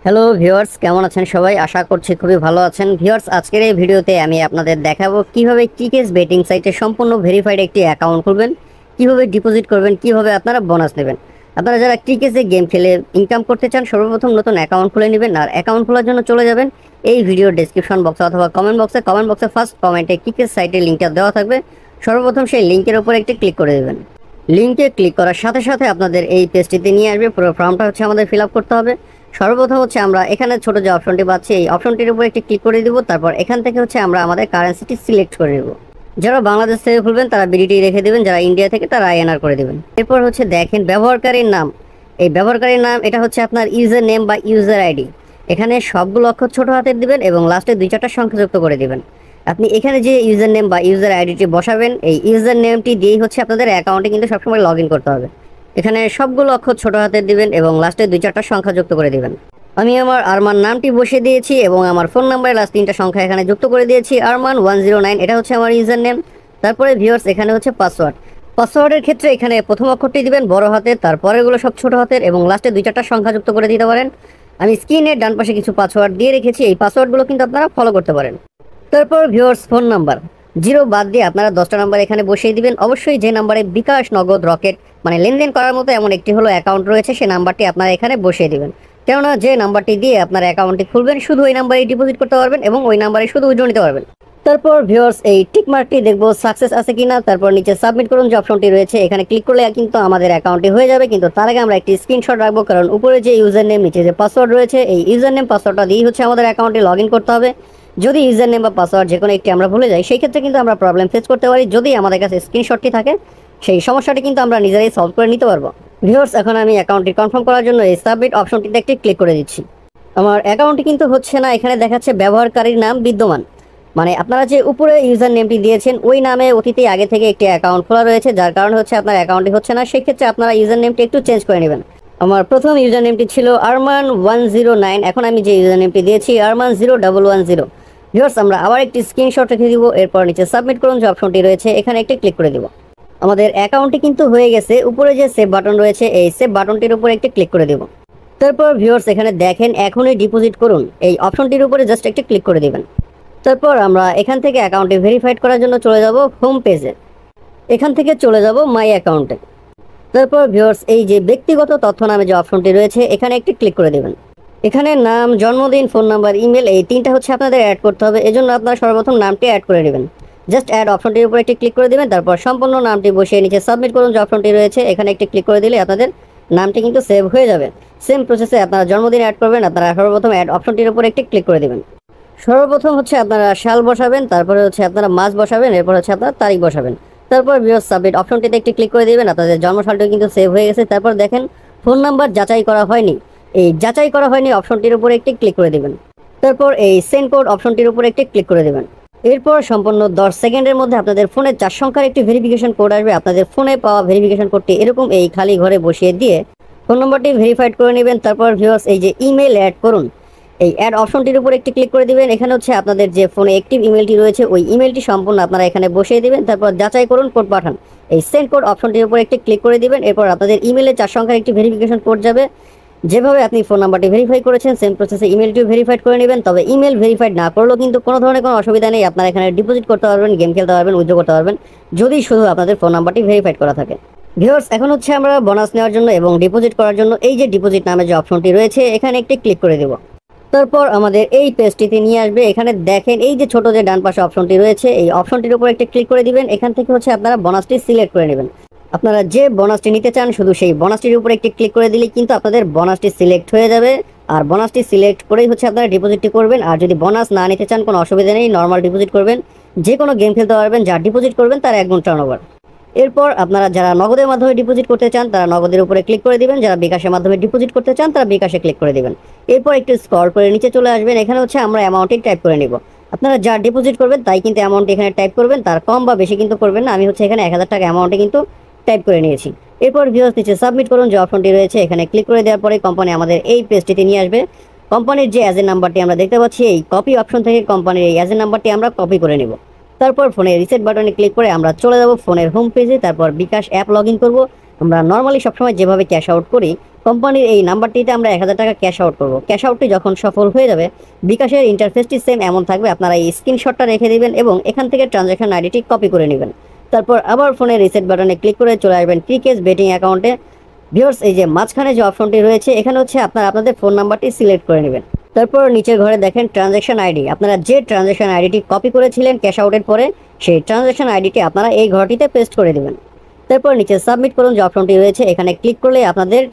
Hello viewers, কেমন আছেন সবাই? আশা করছি খুবই ভালো আছেন। ভিউয়ার্স, আজকের এই ভিডিওতে আমি আপনাদের দেখাবো কিভাবে কিকেস বেটিং সাইটে সম্পূর্ণ ভেরিফাইড একটি অ্যাকাউন্ট খুলবেন, কিভাবে ডিপোজিট করবেন, কিভাবে আপনারা বোনাস নেবেন। আপনারা যারা ক্রিকেসে গেম খেলে ইনকাম করতে চান, সর্বপ্রথম নতুন অ্যাকাউন্ট খুলে নেবেন। আর অ্যাকাউন্ট খোলার জন্য চলে যাবেন এই ভিডিওর ডেসক্রিপশন বক্সে অথবা কমেন্ট বক্সে ফার্স্ট কমেন্টে কিকেস সাইটের লিঙ্কটা দেওয়া থাকবে। সর্বপ্রথম সেই লিঙ্কের উপর একটি ক্লিক করে দেবেন। লিঙ্কে ক্লিক করার সাথে সাথে আপনাদের এই পেজটিতে নিয়ে আসবে। পুরো ফর্মটা আমাদের ফিল আপ করতে হবে। সর্বপ্রথম আমরা এখানে ছোট যে অপশনটি পাচ্ছি, এই অপশনটির উপর একটি ক্লিক করে দিব। তারপর এখান থেকে আমরা আমাদের কারেন্সিটি সিলেক্ট করে দেব। যারা বাংলাদেশ থেকে খুলবেন তারা বিডিটি রেখে দেবেন, যারা ইন্ডিয়া থেকে তারা আইএনআর করে দেবেন। এরপর দেখেন ব্যবহারকারীর নাম। এই ব্যবহারকারীর নাম এটা আপনার ইউজার নেম বা ইউজার আইডি। এখানে সবগুলো অক্ষর ছোট হাতের দিবেন এবং লাস্টে 2-4টা সংখ্যা যুক্ত করে দিবেন। আপনি এখানে যে ইউজার নেম বা ইউজার আইডিটি বসাবেন, এই ইউজার নেমটি দিয়েই আপনাদের অ্যাকাউন্টে কিন্তু সবসময় লগ ইন করতে হবে। এখানে সবগুলো অক্ষর ছোট হাতের দিবেন এবং লাস্টে 2-4টা সংখ্যা যুক্ত করে দিবেন। আমি আমার আরমান নামটি বসিয়ে দিয়েছি এবং আমার ফোন নাম্বারের লাস্ট 3টা সংখ্যা এখানে যুক্ত করে দিয়েছি। আরমান 109, এটা আমার ইউজার নেম। তারপরে ভিউয়ার্স, এখানে পাসওয়ার্ড। পাসওয়ার্ডের ক্ষেত্রে এখানে প্রথম অক্ষরটি দিবেন বড় হাতের, তারপরেগুলো সব ছোট হাতের এবং লাস্টে 2-4টা সংখ্যা যুক্ত করে দিতে পারেন। আমি স্ক্রিনের ডান পাশে কিছু পাসওয়ার্ড দিয়ে রেখেছি, এই পাসওয়ার্ডগুলো কিন্তু আপনারা ফলো করতে পারেন। তারপর ভিউয়ার্স, ফোন নাম্বার 0 বাদ দিয়ে আপনারা 10টা নাম্বার এখানে বসিয়ে দিবেন। অবশ্যই যে নাম্বারে বিকাশ, নগদ, রকেট মানে লেনদেন করার মতো এমন একটি অ্যাকাউন্ট রয়েছে, সেই নাম্বারটি আপনারা এখানে বসিয়ে দিবেন। কেননা যে নাম্বারটি দিয়ে আপনার অ্যাকাউন্টটি খুলবেন, শুধু ওই নাম্বারে ডিপোজিট করতে পারবেন এবং ওই নাম্বারে শুধু উইথড্র নিতে পারবেন। তারপর ভিউয়ার্স, এই টিক মার্কটি দেখবো সাকসেস আছে কিনা। তারপর নিচে সাবমিট করুন যে অপশনটি রয়েছে, এখানে ক্লিক করলে কিন্তু আমাদের অ্যাকাউন্টটি হয়ে যাবে। কিন্তু তার আগে আমরা একটি স্ক্রিনশট রাখবো, কারণ উপরে যে ইউজার নেম, নিচে যে পাসওয়ার্ড রয়েছে, এই ইউজার নেম পাসওয়ার্ডটা দিয়েই আমাদের অ্যাকাউন্টে লগ ইন করতে হবে। যদি ইউজার নেম বা পাসওয়ার্ড যে কোনো একটি আমরা ভুলে যাই, সেই ক্ষেত্রে কিন্তু আমরা প্রবলেম ফেস করতে পারি। যদি আমাদের কাছে স্ক্রিনশটটি থাকে, সেই সমস্যাটি কিন্তু আমরা নিজেরাই সলভ করে নিতে পারবো। ভিউয়ার্স, এখন আমি অ্যাকাউন্টটি কনফার্ম করার জন্য এই সাবমিট অপশনটিতে একটি ক্লিক করে দিচ্ছি। আমার অ্যাকাউন্টটি কিন্তু হচ্ছে না, এখানে দেখাচ্ছে ব্যবহারকারীর নাম বিদ্যমান। মানে আপনারা যে উপরে ইউজার নেমটি দিয়েছেন, ওই নামে অতীতে আগে থেকে একটি অ্যাকাউন্ট খোলা রয়েছে, যার কারণে আপনার অ্যাকাউন্টটি হচ্ছে না। সেই ক্ষেত্রে আপনারা ইউজার নেমটি একটু চেঞ্জ করে নেবেন। আমার প্রথম ইউজার নেমটি ছিল আরমান 109, এখন আমি যে ইউজার নেমটি দিয়েছি আরমান 0110। ভিউয়ার্স, আমরা আবার একটি স্ক্রিনশট রেখে দিব। এরপর নিচে সাবমিট করুন যে অপশনটি রয়েছে, এখানে একটি ক্লিক করে দিব। আমাদের অ্যাকাউন্টটি কিন্তু হয়ে গেছে। উপরে যে সেভ বাটন রয়েছে, এই সেভ বাটনটির উপরে একটি ক্লিক করে দেব। তারপর ভিউয়ার্স, এখানে দেখেন এখনই ডিপোজিট করুন, এই অপশনটির উপরে জাস্ট একটি ক্লিক করে দিবেন। তারপর আমরা এখান থেকে অ্যাকাউন্টটি ভেরিফাইড করার জন্য চলে যাব হোম পেজে। এখান থেকে চলে যাব মাই অ্যাকাউন্টে। তারপর ভিউয়ার্স, এই যে ব্যক্তিগত তথ্য নামে যে অপশনটি রয়েছে, এখানে একটি ক্লিক করে দেবেন। এখানে নাম, জন্মদিন, ফোন নাম্বার, ইমেল, এই 3টা আপনাদের অ্যাড করতে হবে। এজন্য আপনারা সর্বপ্রথম নামটি অ্যাড করে নেবেন। জাস্ট অ্যাড অপশনটির উপর একটি ক্লিক করে দেবেন। তারপর সম্পূর্ণ নামটি বসিয়ে নিচে সাবমিট করুন যে অপশনটি রয়েছে, এখানে একটি ক্লিক করে দিলে আপনাদের নামটি কিন্তু সেভ হয়ে যাবে। সেম প্রসেসে আপনারা জন্মদিন অ্যাড করবেন। আপনারা সর্বপ্রথম অ্যাড অপশনটির উপর একটি ক্লিক করে দেবেন। সর্বপ্রথম আপনারা সাল বসাবেন, তারপরে আপনারা মাস বসাবেন, এরপর আপনারা তারিখ বসাবেন। তারপর ভিউয়ার্স, সাবমিট অপশনটিতে একটি ক্লিক করে দিবেন। আপনাদের জন্মসালটিও কিন্তু সেভ হয়ে গেছে। তারপর দেখেন ফোন নাম্বার যাচাই করা হয়নি, এই যাচাই করা হয়নি অপশনটির উপরে একটি ক্লিক করে দিবেন। তারপর এই সেন্ড কোড অপশনটির উপরে একটি ক্লিক করে দেবেন। এরপর সম্পূর্ণ 10 সেকেন্ডের মধ্যে আপনাদের ফোনে 4 সংখ্যার একটি ভেরিফিকেশন কোড আসবে। আপনাদের ফোনে পাওয়া ভেরিফিকেশন কোডটি এরকম এই খালি ঘরে বসিয়ে দিয়ে ফোন নম্বরটি ভেরিফাইড করে নেবেন। তারপর ভিউয়ার্স, এই যে ইমেল অ্যাড করুন, এই অ্যাড অপশনটির উপর একটি ক্লিক করে দিবেন। এখানে আপনাদের যে ফোনে অ্যাক্টিভ ইমেলটি রয়েছে, ওই ইমেলটি সম্পূর্ণ আপনারা এখানে বসিয়ে দিবেন। তারপর যাচাই করুন, কোড পাঠান, এই সেন্ড কোড অপশনটির উপর একটি ক্লিক করে দিবেন। এরপর আপনাদের ইমেলে 4 সংখ্যার একটি ভেরিফিকেশন কোড যাবে। যেভাবে আপনি ফোন নাম্বারটি ভেরিফাই করেছেন, সেম প্রসেসে ইমেলটিও ভেরিফাইড করে নেবেন। তবে ইমেল ভেরিফাইড না করলেও কিন্তু কোনো ধরনের কোনো অসুবিধা নেই। আপনারা এখানে ডিপোজিট করতে পারবেন, গেম খেলতে পারবেন, উইথড্র করতে পারবেন, যদি শুধু আপনাদের ফোন নাম্বারটি ভেরিফাইড করা থাকে। ভিউয়ার্স, এখন আমরা বোনাস নেওয়ার জন্য এবং ডিপোজিট করার জন্য এই যে ডিপোজিট নামে যে অপশনটি রয়েছে, এখানে একটি ক্লিক করে দেব। তারপর আমাদের এই পেজটিতে নিয়ে আসবে। এখানে দেখেন এই যে ছোট যে ডান পাশে অপশনটি রয়েছে, এই অপশনটির উপর একটি ক্লিক করে দিবেন। এখান থেকে আপনারা বোনাসটি সিলেক্ট করে নেবেন। আপনারা যে বোনাসটি নিতে চান, শুধু সেই বোনাসটির উপরে একটি ক্লিক করে দিলেই কিন্তু আপনাদের বোনাসটি সিলেক্ট হয়ে যাবে। আর বোনাসটি সিলেক্ট করেই আপনারা ডিপোজিটটি করবেন। আর যদি বোনাস না নিতে চান, কোনো অসুবিধা নেই, নর্মাল ডিপোজিট করবেন। যে কোনো গেম খেলতে পারবেন, যা ডিপোজিট করবেন তার 1 গুণ টার্নওভার। এরপর আপনারা যারা নগদের মাধ্যমে ডিপোজিট করতে চান, তারা নগদের উপরে ক্লিক করে দিবেন। যারা বিকাশের মাধ্যমে ডিপোজিট করতে চান, তারা বিকাশে ক্লিক করে দিবেন। এরপর একটু স্ক্রল করে নিচে চলে আসবেন। এখানে আমরা অ্যামাউন্টটি টাইপ করে নিব। আপনারা যা ডিপোজিট করবেন তাই কিন্তু অ্যামাউন্ট এখানে টাইপ করবেন, তার কম বা বেশি কিন্তু করবেন না। আমি এখানে 1000 টাকা অ্যামাউন্টে কিন্তু টাইপ করে নিয়েছি। এরপর ভিউয়ার্স, নিচে সাবমিট করুন যে অপশনটি রয়েছে, এখানে ক্লিক করে দেওয়ার পরে কোম্পানি আমাদের এই পেজটিতে নিয়ে আসবে। কোম্পানির যে এজেন্ট নাম্বারটি আমরা দেখতে পাচ্ছি, এই কপি অপশন থেকে কোম্পানির এই এজেন্ট নাম্বারটি আমরা কপি করে নেব। তারপর ফোনে রিসেট বাটনে ক্লিক করে আমরা চলে যাব ফোনের হোম পেজে। তারপর বিকাশ অ্যাপ লগ ইন করবো। আমরা নর্মালি সবসময় যেভাবে ক্যাশ আউট করি, কোম্পানির এই নাম্বারটিতে আমরা 1000 টাকা ক্যাশ আউট করব। ক্যাশ আউটটি যখন সফল হয়ে যাবে, বিকাশের ইন্টারফেসটি সেম এমন থাকবে। আপনারা এই স্ক্রিনশটটা রেখে দিবেন এবং এখান থেকে ট্রানজ্যাকশন আইডিটি কপি করে নেবেন। তারপর আবার ফোনে রিসেট বাটনে ক্লিক করে চলে আসবেন ক্রিকেস বেটিং অ্যাকাউন্টে। ভিউয়ার্স, এই যে মাঝখানে যে অপশনটি রয়েছে, এখানে হচ্ছে আপনারা আপনাদের ফোন নাম্বারটি সিলেক্ট করে নেবেন। তারপর নিচের ঘরে দেখেন ট্রানজ্যাকশন আইডি। আপনারা যে ট্রানজ্যাকশন আইডিটি কপি করেছিলেন ক্যাশ আউটের পরে, সেই ট্রানজ্যাকশন আইডিটি আপনারা এই ঘরটিতে পেস্ট করে দেবেন। তারপর নিচে সাবমিট করুন যে অপশনটি রয়েছে, এখানে ক্লিক করলে আপনাদের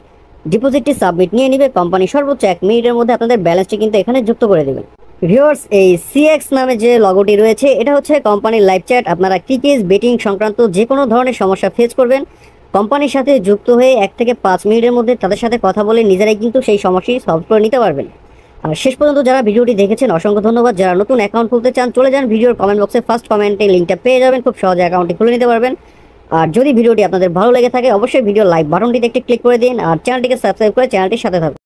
ডিপোজিটটি সাবমিট নিয়ে নিবে। কোম্পানি সর্বোচ্চ 1 মিনিটের মধ্যে আপনাদের ব্যালেন্সটি কিন্তু এখানে যুক্ত করে দেবেন। ভিউয়ার্স, এই সিএক্স নামে যে লগোটি রয়েছে, এটা হচ্ছে কোম্পানির লাইভ চ্যাট। আপনারা ক্রিকেট বেটিং সংক্রান্ত যে কোনো ধরনের সমস্যা ফেস করবেন, কোম্পানির সাথে যুক্ত হয়ে 1 থেকে 5 মিনিটের মধ্যে তাদের সাথে কথা বলে নিজেরাই কিন্তু সেই সমস্যাটি সলভ করে নিতে পারবেন। আর শেষ পর্যন্ত যারা ভিডিওটি দেখেছেন অসংখ্য ধন্যবাদ। যারা নতুন অ্যাকাউন্ট খুলতে চান, চলে যান ভিডিওর কমেন্ট বক্সে, ফার্স্ট কমেন্টে লিঙ্কটা পেয়ে যাবেন, খুব সহজে অ্যাকাউন্টটি খুলে নিতে পারবেন। আর যদি ভিডিওটি আপনাদের ভালো লেগে থাকে, অবশ্যই ভিডিও লাইক বাটনটিতে একটি ক্লিক করে দিন আর চ্যানেলটিকে সাবস্ক্রাইব করে চ্যানেলটির সাথে থাকুন।